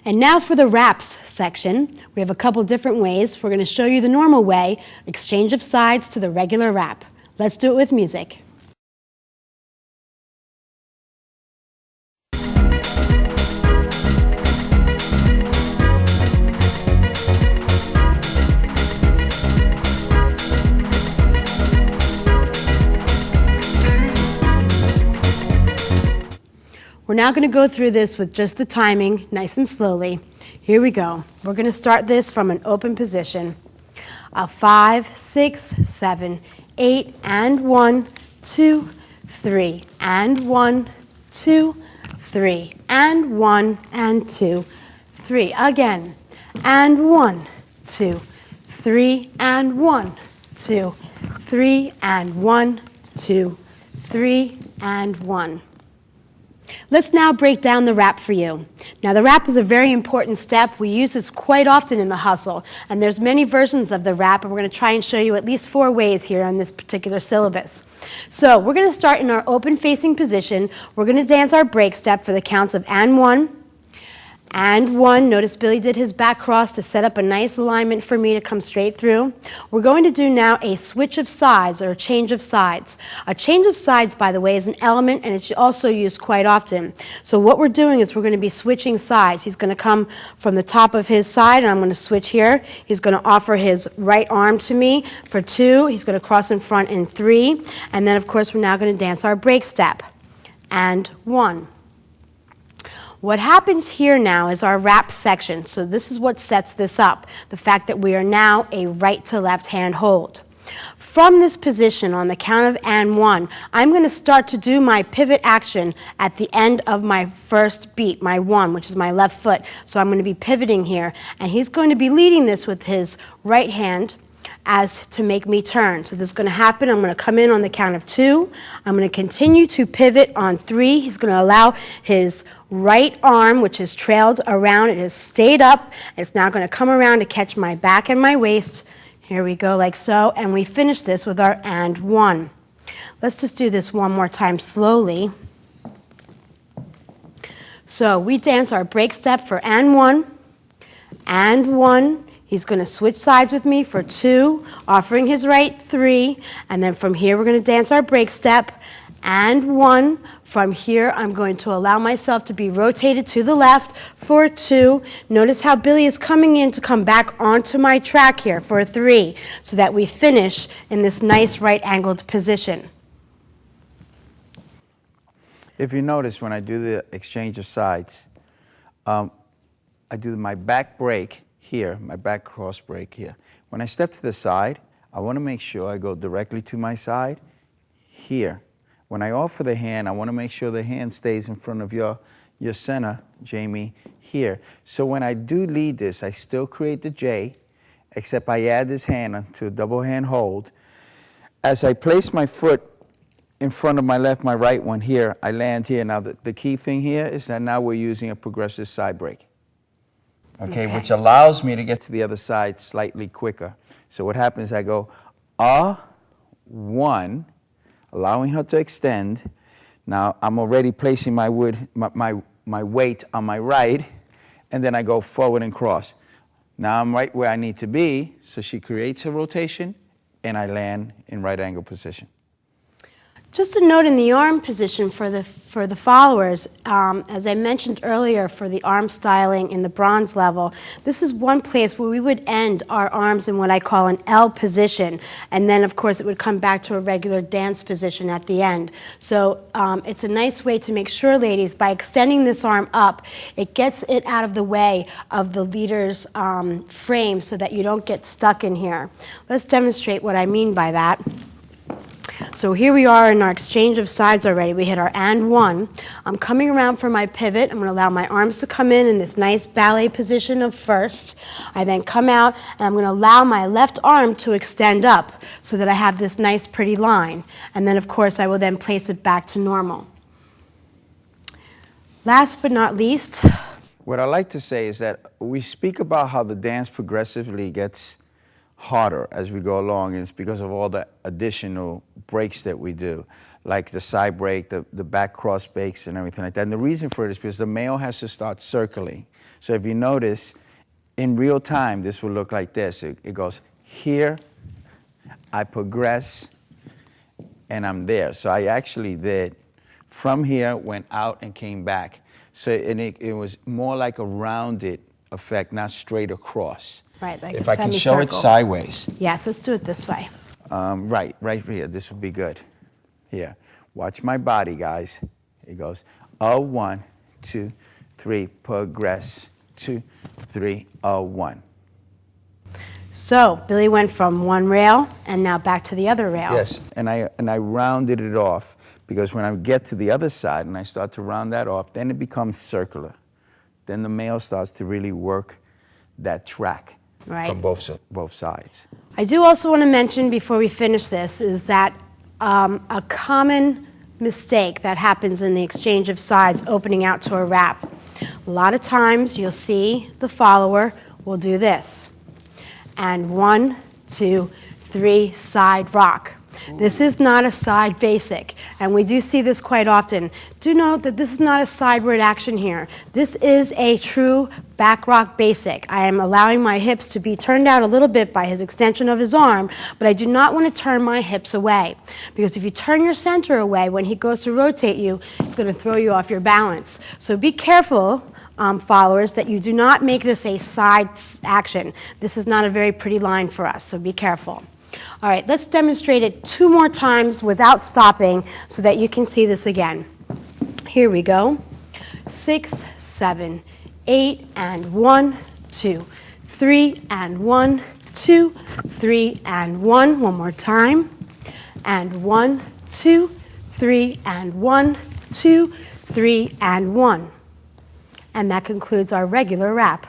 And now for the wraps section. We have a couple different ways. We're going to show you the normal way, exchange of sides to the regular wrap. Let's do it with music. We're now going to go through this with just the timing, nice and slowly. Here we go. We're going to start this from an open position. 5, 6, 7, 8, and 1, 2, 3, and 1, 2, 3, and 1, and 2, 3. Again, and 1, 2, 3, and 1, 2, 3, and 1, 2, 3, and 1. Let's now break down the wrap for you. Now the wrap is a very important step. We use this quite often in the hustle, and there's many versions of the wrap, and we're going to try and show you at least 4 ways here on this particular syllabus. So we're going to start in our open facing position. We're going to dance our break step for the counts of and 1, and 1. Notice Billy did his back cross to set up a nice alignment for me to come straight through. We're going to do now a switch of sides, or a change of sides. A change of sides, by the way, is an element, and it's also used quite often. So what we're doing is we're going to be switching sides. He's going to come from the top of his side, and I'm going to switch here. He's going to offer his right arm to me for 2. He's going to cross in front in 3. And then, of course, we're now going to dance our break step. And 1. What happens here now is our wrap section. So this is what sets this up, the fact that we are now a right to left hand hold. From this position on the count of and 1, I'm going to start to do my pivot action at the end of my first beat, my 1, which is my left foot. So I'm going to be pivoting here, and he's going to be leading this with his right hand as to make me turn. So this is going to happen. I'm going to come in on the count of 2. I'm going to continue to pivot on 3. He's going to allow his right arm, which is trailed around. It has stayed up. It's now going to come around to catch my back and my waist. Here we go, like so. And we finish this with our and 1. Let's just do this one more time slowly. So we dance our break step for and 1, and 1. He's going to switch sides with me for 2, offering his right 3, and then from here we're going to dance our break step, and 1. From here I'm going to allow myself to be rotated to the left for 2. Notice how Billy is coming in to come back onto my track here for 3, so that we finish in this nice right angled position. If you notice, when I do the exchange of sides, I do my back break here, my back cross break here. When I step to the side, I want to make sure I go directly to my side here. When I offer the hand, I want to make sure the hand stays in front of your center, Jamie, here. So when I do lead this, I still create the J, except I add this hand to a double hand hold. As I place my foot in front of my left, my right one here, I land here. Now the key thing here is that now we're using a progressive side break. Okay, which allows me to get to the other side slightly quicker. So what happens, I go, 1, allowing her to extend. Now I'm already placing my weight on my right, and then I go forward and cross. Now I'm right where I need to be, so she creates a rotation, and I land in right angle position. Just a note in the arm position for the followers, as I mentioned earlier, for the arm styling in the bronze level, this is one place where we would end our arms in what I call an L position, and then of course it would come back to a regular dance position at the end. So it's a nice way to make sure, ladies, by extending this arm up, it gets it out of the way of the leader's frame so that you don't get stuck in here. Let's demonstrate what I mean by that. So here we are in our exchange of sides already. We hit our and 1. I'm coming around for my pivot. I'm going to allow my arms to come in this nice ballet position of first. I then come out, and I'm going to allow my left arm to extend up so that I have this nice pretty line. And then, of course, I will then place it back to normal. Last but not least, what I like to say is that we speak about how the dance progressively gets harder as we go along, and it's because of all the additional breaks that we do. like the side break, the back cross breaks and everything like that. And the reason for it is because the male has to start circling. So if you notice, in real time, this will look like this. It goes here, I progress, and I'm there. So I actually did from here, went out and came back. So it was more like a rounded effect, not straight across. Right, like if a I can show it semicircle. sideways. Yes, let's do it this way. Right here. This would be good. Here, watch my body, guys. It goes 1, 2, 3, progress, 2, 3, 1. So Billy went from one rail and now back to the other rail. Yes, and I rounded it off because when I get to the other side and I start to round that off, then it becomes circular. Then the male starts to really work that track from both sides. I do also want to mention before we finish this is that a common mistake that happens in the exchange of sides opening out to a wrap. A lot of times you'll see the follower will do this. And 1, 2, 3, side rock. This is not a side basic, and we do see this quite often. Do note that this is not a sideward action here. This is a true back rock basic. I am allowing my hips to be turned out a little bit by his extension of his arm, but I do not want to turn my hips away, because if you turn your center away when he goes to rotate you, it's going to throw you off your balance. So be careful, followers, that you do not make this a side action. This is not a very pretty line for us, so be careful. All right, let's demonstrate it 2 more times without stopping so that you can see this again. Here we go. 6, 7, 8, and 1, 2, 3, and 1, 2, 3, and 1. One more time. And 1, 2, 3, and 1, 2, 3, and 1. And that concludes our regular wrap.